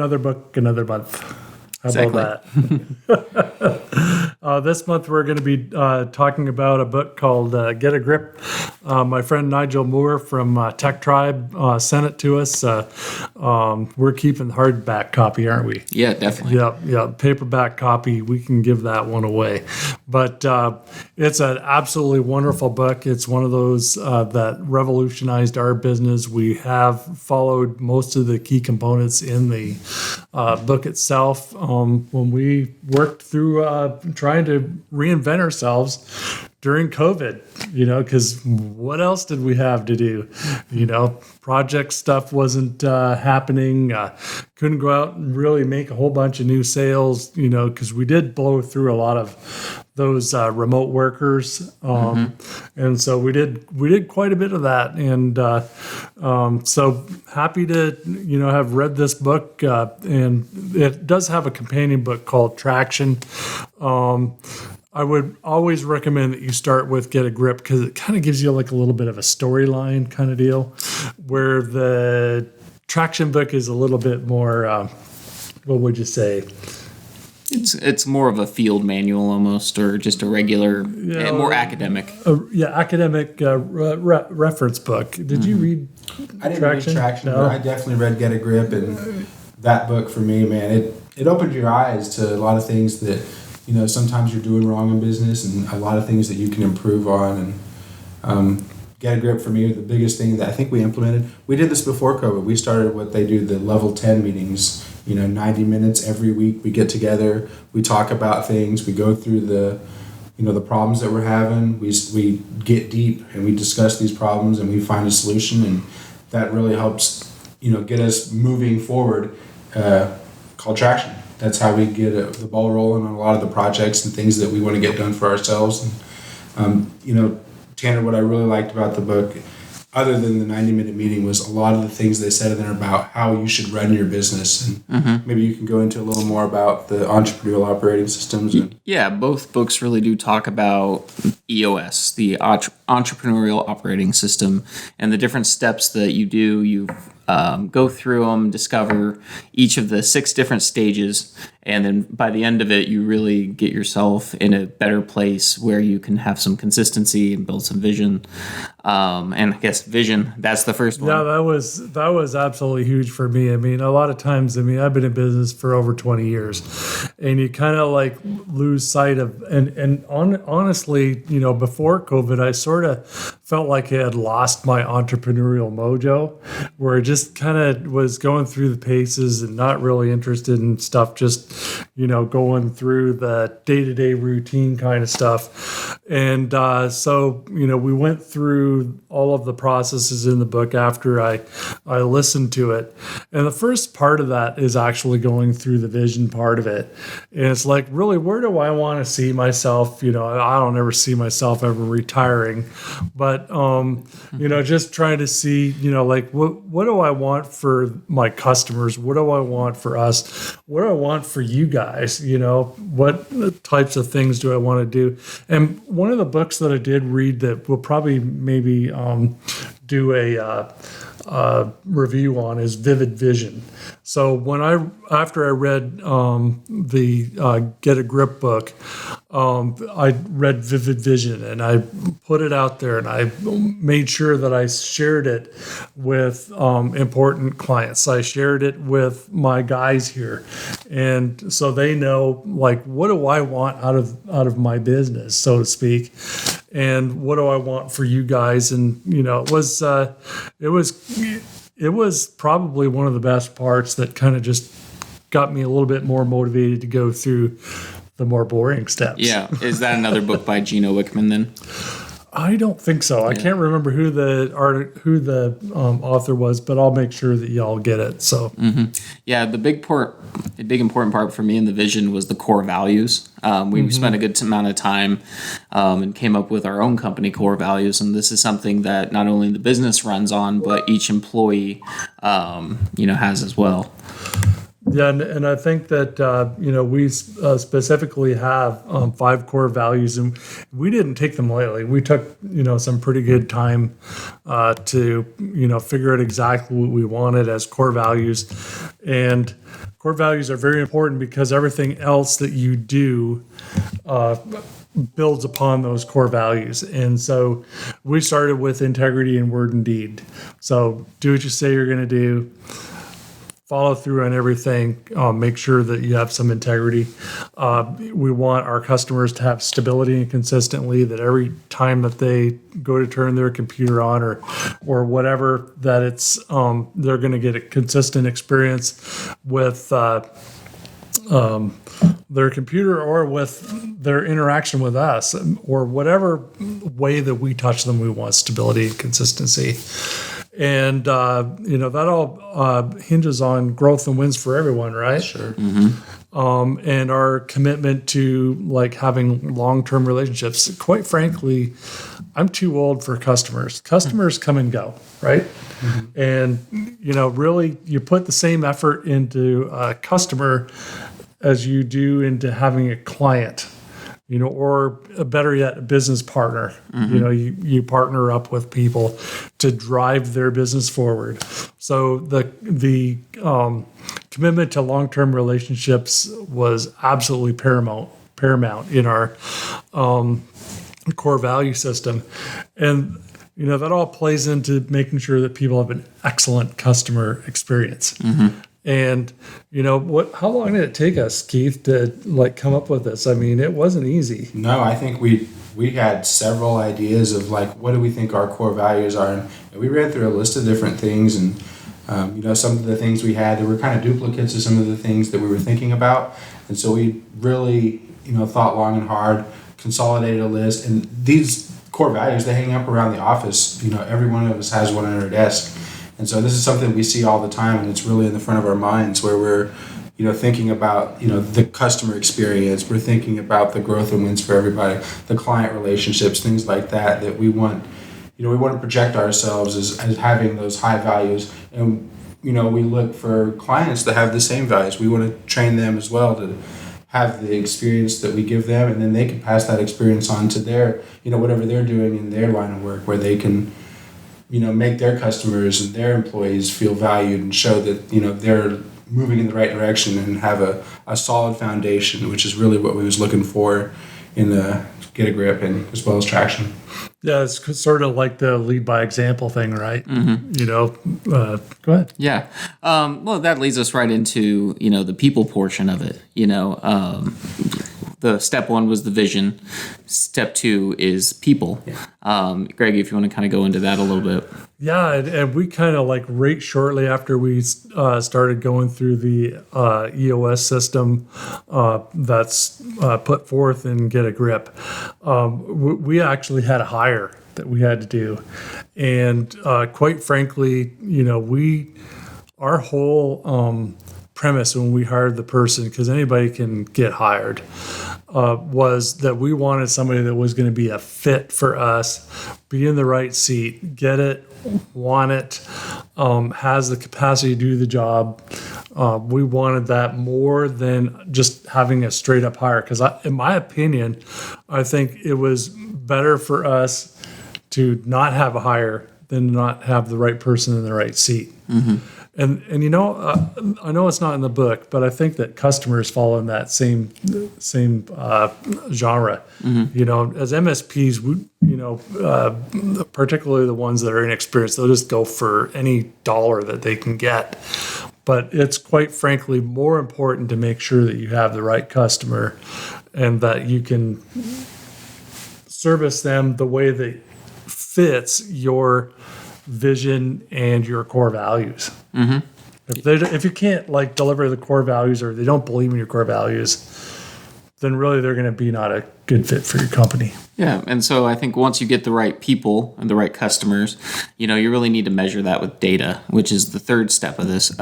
another book another month. How Exactly. about that? This month we're going to be talking about a book called Get a Grip. My friend Nigel Moore from Tech Tribe sent it to us. We're keeping the hardback copy, aren't we? Yeah, definitely. Yeah, paperback copy. We can give that one away. But it's an absolutely wonderful book. It's one of those that revolutionized our business. We have followed most of the key components in the book itself. When we worked through trying to reinvent ourselves during COVID, because what else did we have to do? Project stuff wasn't happening. Couldn't go out and really make a whole bunch of new sales, because we did blow through a lot of those remote workers. And so we did quite a bit of that. And so happy to, have read this book. And it does have a companion book called Traction. I would always recommend that you start with Get a Grip because it kind of gives you like a little bit of a storyline kind of deal, where the Traction book is a little bit more, what would you say? It's more of a field manual almost, or just a regular, more academic. Academic reference book. Did you read I didn't Traction? read Traction, No? but I definitely read Get a Grip, and that book for me, man, it opened your eyes to a lot of things that, sometimes you're doing wrong in business, and a lot of things that you can improve on. And Get a Grip for me, the biggest thing that I think we implemented, we did this before COVID. We started what they do, the level 10 meetings, 90 minutes every week. We get together, we talk about things, we go through the problems that we're having. We get deep and we discuss these problems and we find a solution, and that really helps, get us moving forward, called Traction. That's how we get the ball rolling on a lot of the projects and things that we want to get done for ourselves. And, Tanner, what I really liked about the book, other than the 90-minute meeting, was a lot of the things they said in there about how you should run your business. And maybe you can go into a little more about the entrepreneurial operating systems. Yeah, both books really do talk about EOS, the entrepreneurial operating system, and the different steps that you do. You go through them, discover each of the 6 different stages, and then by the end of it, you really get yourself in a better place where you can have some consistency and build some vision. And I guess vision, that's the first one. Yeah, that was absolutely huge for me. I mean, a lot of times, I've been in business for over 20 years, and you kind of like lose sight of, honestly, before COVID, I sort of felt like I had lost my entrepreneurial mojo, where I just kind of was going through the paces and not really interested in stuff, just, going through the day-to-day routine kind of stuff. And so, we went through all of the processes in the book after I listened to it. And the first part of that is actually going through the vision part of it. And it's like, really, where do I want to see myself? I don't ever see myself ever retiring, but, just trying to see, like, what do I want for my customers? What do I want for us? What do I want for you guys? What types of things do I want to do? And one of the books that I did read that we'll probably maybe do a review on is Vivid Vision. So after I read the Get a Grip book, I read Vivid Vision, and I put it out there, and I made sure that I shared it with important clients. I shared it with my guys here, and so they know, like, what do I want out of my business, so to speak, and what do I want for you guys? And it was probably one of the best parts that kind of just got me a little bit more motivated to go through the more boring steps. Yeah. Is that another book by Gino Wickman then? I don't think so. Yeah. I can't remember who the author was, but I'll make sure that y'all get it. So, yeah, the big important part for me in the vision was the core values. We spent a good amount of time and came up with our own company core values, and this is something that not only the business runs on, but each employee, has as well. Yeah, and I think that we specifically have 5 core values, and we didn't take them lightly. We took some pretty good time to figure out exactly what we wanted as core values, and core values are very important because everything else that you do builds upon those core values. And so we started with integrity in word and deed. So do what you say you're going to do. Follow through on everything. Make sure that you have some integrity. We want our customers to have stability and consistently, that every time that they go to turn their computer on or whatever, that it's they're going to get a consistent experience with their computer or with their interaction with us, or whatever way that we touch them. We want stability and consistency. And, that all hinges on growth and wins for everyone, right? Sure. And our commitment to having long-term relationships. Quite frankly, I'm too old for customers. Customers come and go, right? And, really you put the same effort into a customer as you do into having a client. Or better yet, a business partner. You partner up with people to drive their business forward. So the commitment to long-term relationships was absolutely paramount in our core value system, and that all plays into making sure that people have an excellent customer experience. And how long did it take us, Keith, to come up with this? I mean, it wasn't easy. No, I think we had several ideas of what do we think our core values are, and we ran through a list of different things, and some of the things we had, there were kind of duplicates of some of the things that we were thinking about, and so we really thought long and hard, consolidated a list, and these core values, they hang up around the office. Every one of us has one on our desk. And so this is something we see all the time, and it's really in the front of our minds, where we're, thinking about, the customer experience. We're thinking about the growth and wins for everybody, the client relationships, things like that, that we want, we want to project ourselves as having those high values. And, we look for clients that have the same values. We want to train them as well to have the experience that we give them, and then they can pass that experience on to their, whatever they're doing in their line of work, where they can make their customers and their employees feel valued and show that, they're moving in the right direction and have a solid foundation, which is really what we was looking for in the Get a Grip and as well as Traction. Yeah, it's sort of like the lead by example thing, right? Go ahead. Yeah. Well, that leads us right into, the people portion of it. The step 1 was the vision. Step 2 is people. Yeah. Greg, if you want to kind of go into that a little bit. Yeah, and we kind of right shortly after we started going through the EOS system that's put forth in Get a Grip, we actually had a hire that we had to do. And quite frankly, our whole premise when we hired the person, because anybody can get hired, was that we wanted somebody that was going to be a fit for us, be in the right seat, get it, want it, has the capacity to do the job. We wanted that more than just having a straight up hire, because in my opinion, I think it was better for us to not have a hire than not have the right person in the right seat. And I know it's not in the book, but I think that customers fall in that same genre. As MSPs, we, particularly the ones that are inexperienced, they'll just go for any dollar that they can get. But it's quite frankly more important to make sure that you have the right customer and that you can service them the way that fits your vision and your core values. If you can't deliver the core values, or they don't believe in your core values, then really they're going to be not a good fit for your company. Yeah, and so I think once you get the right people and the right customers, you really need to measure that with data, which is the third step of this.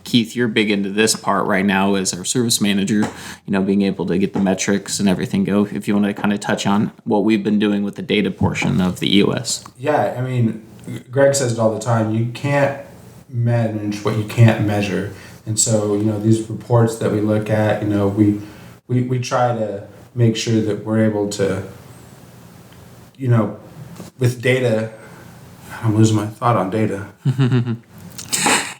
Keith, you're big into this part right now as our service manager, being able to get the metrics and everything go. If you want to kind of touch on what we've been doing with the data portion of the EOS. Yeah, I mean, Greg says it all the time. You can't manage what you can't measure. And so, these reports that we look at, we try to make sure that we're able to, with data, I'm losing my thought on data.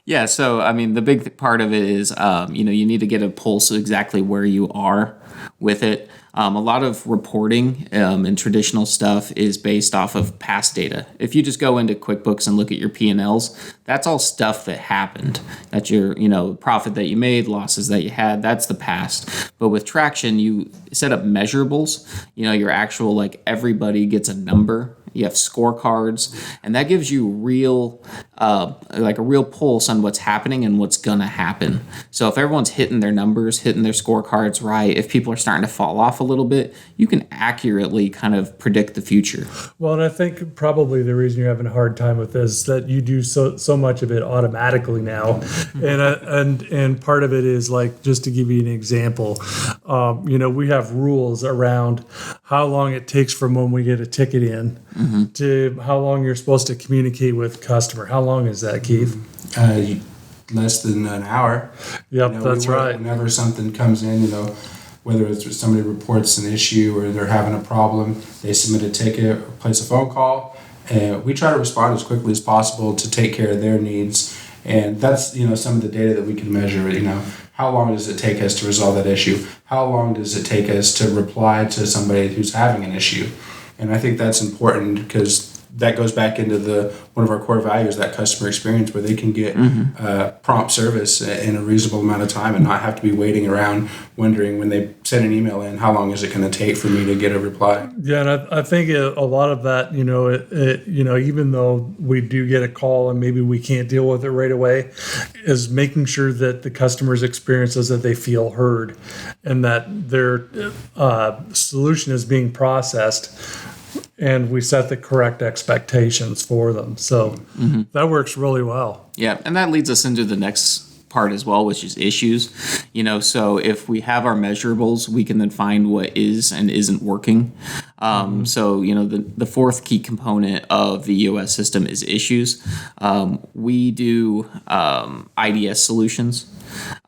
Yeah, so I mean, the big part of it is, you need to get a pulse of exactly where you are with it. A lot of reporting and traditional stuff is based off of past data. If you just go into QuickBooks and look at your P&Ls, that's all stuff that happened. That's your, profit that you made, losses that you had. That's the past. But with Traction, you set up measurables. Your actual, like, everybody gets a number. You have scorecards, and that gives you real, like a real pulse on what's happening and what's gonna happen. So if everyone's hitting their numbers, hitting their scorecards right, if people are starting to fall off a little bit, you can accurately kind of predict the future. Well, and I think probably the reason you're having a hard time with this is that you do so much of it automatically now, and part of it is, like, just to give you an example, we have rules around how long it takes from when we get a ticket in to how long you're supposed to communicate with customer. How long is that, Keith? Less than an hour. Yep, that's right. Whenever something comes in, whether it's somebody reports an issue or they're having a problem, they submit a ticket or place a phone call, and we try to respond as quickly as possible to take care of their needs. And that's, some of the data that we can measure. How long does it take us to resolve that issue? How long does it take us to reply to somebody who's having an issue? And I think that's important because that goes back into one of our core values, that customer experience, where they can get prompt service in a reasonable amount of time and not have to be waiting around wondering when they send an email in, how long is it going to take for me to get a reply? Yeah, and I think a lot of that, even though we do get a call and maybe we can't deal with it right away, is making sure that the customer's experience is that they feel heard and that their solution is being processed, and we set the correct expectations for them. So that works really well. Yeah, and that leads us into the next part as well, which is issues. So if we have our measurables, we can then find what is and isn't working. So, the fourth key component of the EOS system is issues. We do IDS solutions,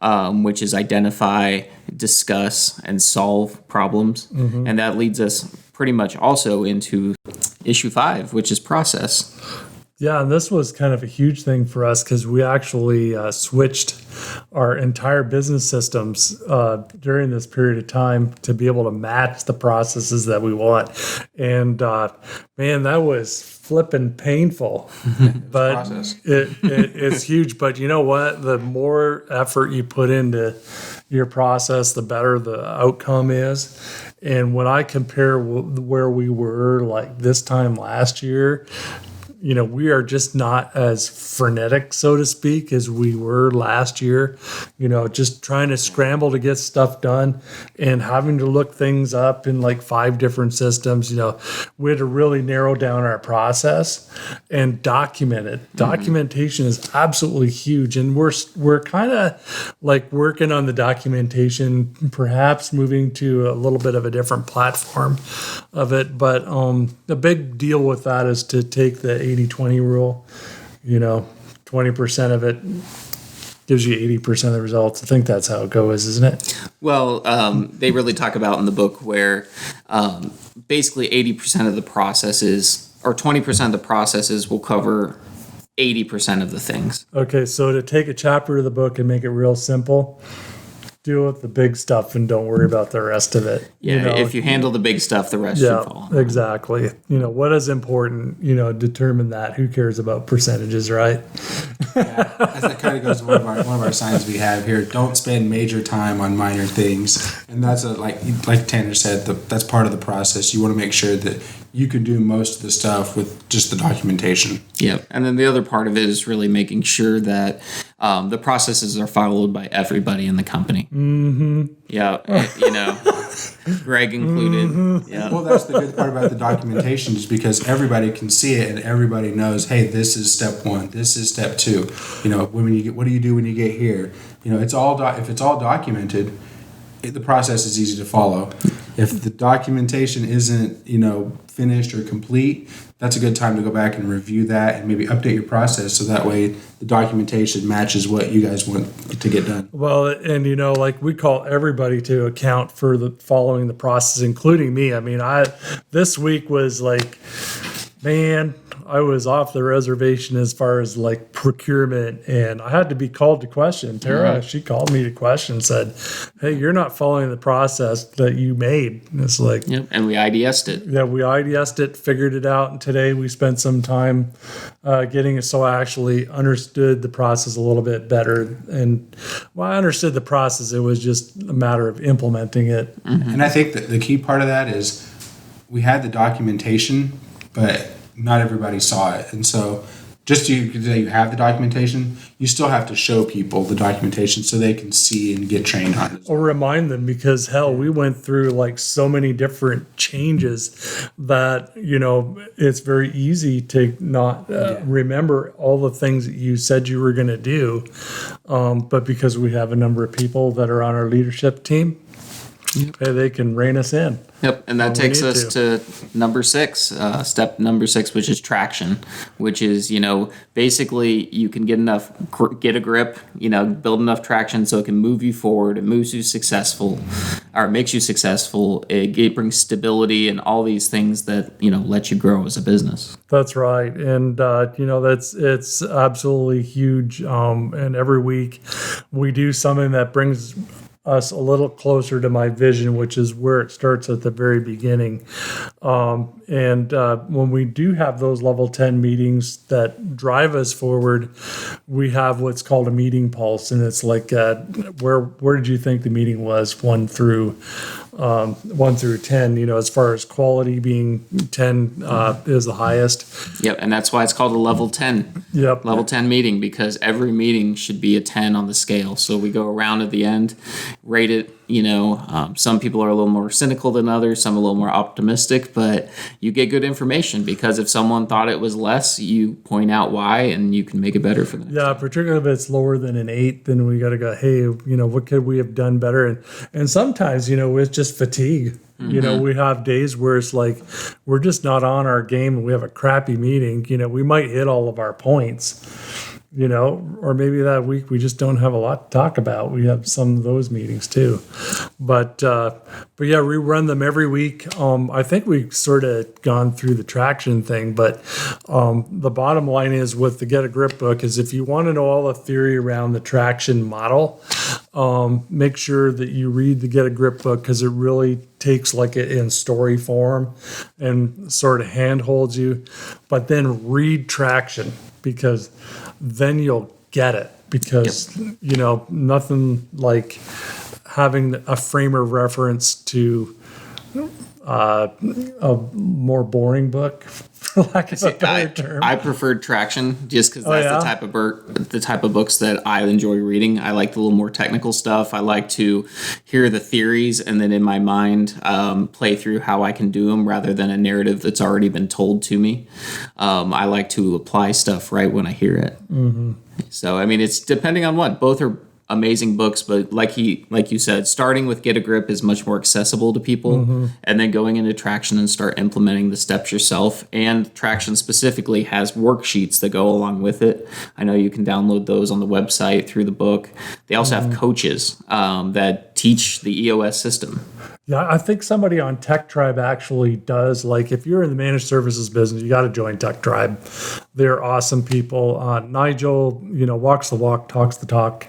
which is identify, discuss, and solve problems. And that leads us pretty much also into issue 5, which is process. Yeah, and this was kind of a huge thing for us because we actually switched our entire business systems during this period of time to be able to match the processes that we want. And man, that was flipping painful. But it's huge. But you know what? The more effort you put into your process, the better the outcome is. And when I compare where we were like this time last year, we are just not as frenetic, so to speak, as we were last year. Just trying to scramble to get stuff done and having to look things up in like 5 different systems. We had to really narrow down our process and document it. Documentation is absolutely huge, and we're kind of like working on the documentation, perhaps moving to a little bit of a different platform of it. But the big deal with that is to take the 80-20 rule. 20% of it gives you 80% of the results. I think that's how it goes, isn't it? Well, they really talk about in the book where basically 80% of the processes, or 20% of the processes, will cover 80% of the things. Okay, so to take a chapter of the book and make it real simple, deal with the big stuff and don't worry about the rest of it. Yeah, if you handle the big stuff, the rest should fall. Exactly. What is important, determine that. Who cares about percentages, right? Yeah, as that kind of goes to one of our signs we have here. Don't spend major time on minor things. And that's like Tanner said, that's part of the process. You want to make sure that you can do most of the stuff with just the documentation. Yeah, and then the other part of it is really making sure that the processes are followed by everybody in the company. Yeah, Greg included. Yeah. Well, that's the good part about the documentation, is because everybody can see it and everybody knows, hey, this is step 1, this is step 2. What do you do when you get here? It's all if it's all documented, the process is easy to follow. if the documentation isn't, finished or complete, that's a good time to go back and review that and maybe update your process so that way the documentation matches what you guys want to get done. Well, and like we call everybody to account for the following the process, including me. I mean, this week was like, man, I was off the reservation as far as like procurement, and I had to be called to question. Tara, she called me to question, and said, "Hey, you're not following the process that you made." And it's like, Yep. And we IDS'd it. yeah, we IDS'd it, figured it out, and today we spent some time getting it so I actually understood the process a little bit better. And I understood the process. It was just a matter of implementing it. And I think that the key part of that is we had the documentation, but not everybody saw it. And so just so you have the documentation, you still have to show people the documentation so they can see and get trained on it. Or remind them, because hell, we went through like so many different changes that, it's very easy to not remember all the things that you said you were going to do. But because we have a number of people that are on our leadership team, they can rein us in. Yep, and that takes us to number 6, step number 6, which is traction, which is, basically you can get a grip, build enough traction so it can move you forward, it moves you successful, or makes you successful, it brings stability and all these things that, let you grow as a business. That's right. And, it's absolutely huge. And every week we do something that brings us a little closer to my vision, which is where it starts at the very beginning. And when we do have those level 10 meetings that drive us forward, we have what's called a meeting pulse. And it's like, where did you think the meeting was 1 through 10, as far as quality being 10 is the highest. Yep, and that's why it's called a level 10. Yep. Level 10 meeting, because every meeting should be a 10 on the scale. So we go around at the end, rate it. Some people are a little more cynical than others, some a little more optimistic, but you get good information because if someone thought it was less, you point out why and you can make it better for them. Yeah, particularly if it's lower than an 8, then we got to go, hey, what could we have done better? And sometimes, it's just fatigue. We have days where it's like we're just not on our game and we have a crappy meeting. We might hit all of our points. Or maybe that week we just don't have a lot to talk about. We have some of those meetings too, but yeah, we run them every week. I think we've sort of gone through the traction thing, but the bottom line is with the Get a Grip book is if you want to know all the theory around the traction model, make sure that you read the Get a Grip book because it really takes like it in story form and sort of handholds you, but then read traction because then you'll get it because, nothing like having a frame of reference to a more boring book, for lack of a better term. I preferred traction just because that's the type of books that I enjoy reading. I like the little more technical stuff. I like to hear the theories and then in my mind play through how I can do them rather than a narrative that's already been told to me. I like to apply stuff right when I hear it. Mm-hmm. So, it's depending on what. Both are amazing books, but like you said, starting with Get a Grip is much more accessible to people, and then going into Traction and start implementing the steps yourself. And Traction specifically has worksheets that go along with it. I know you can download those on the website through the book. They also have coaches that teach the EOS system. Yeah, I think somebody on Tech Tribe actually does. Like, if you're in the managed services business, you got to join Tech Tribe. They're awesome people. Nigel, walks the walk, talks the talk.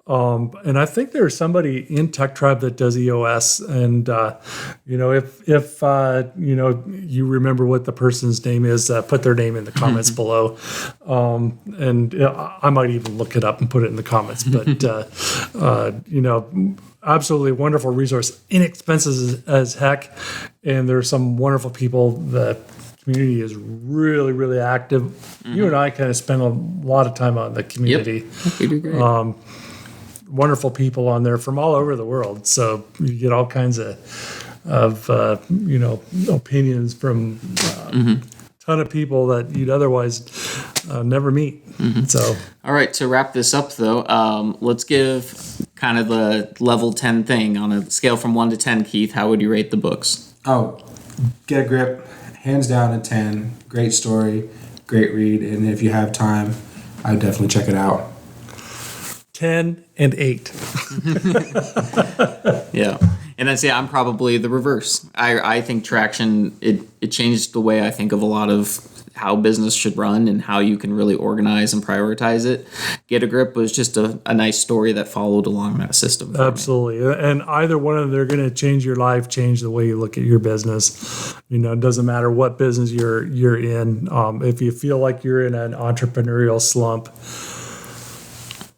And I think there's somebody in Tech Tribe that does EOS. And, if you remember what the person's name is, put their name in the comments below. And I might even look it up and put it in the comments. But, absolutely wonderful resource, inexpensive as heck. And there's some wonderful people. The community is really, really active. Mm-hmm. You and I kind of spend a lot of time on the community. Yep, we do great. Wonderful people on there from all over the world. So you get all kinds of opinions from ton of people that you'd otherwise never meet. So, All right, to wrap this up, though, let's give kind of the level 10 thing on a scale from 1 to 10, Keith. How would you rate the books? Oh, Get a Grip, hands down a 10. Great story, great read, and if you have time, I'd definitely check it out. 10 and 8. Yeah. And I'd say I'm probably the reverse. I think Traction, it changed the way I think of a lot of how business should run and how you can really organize and prioritize it. Get a Grip was just a nice story that followed along that system. Absolutely. And either one of them, they're going to change your life, change the way you look at your business. It doesn't matter what business you're in. If you feel like you're in an entrepreneurial slump,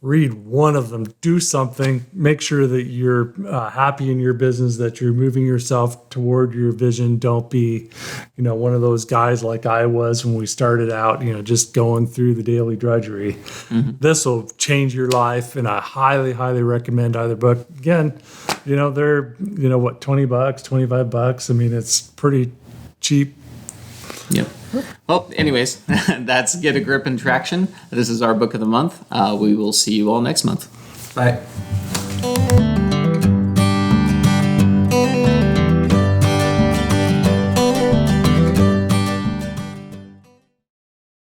read one of them, do something, make sure that you're happy in your business, that you're moving yourself toward your vision. Don't be, one of those guys like I was when we started out, just going through the daily drudgery. This will change your life, and I highly, highly recommend either book. Again, they're, what, $20, $25. I mean, it's pretty cheap. Yep. Well, anyways, that's Get a Grip and Traction. This is our book of the month. We will see you all next month. Bye.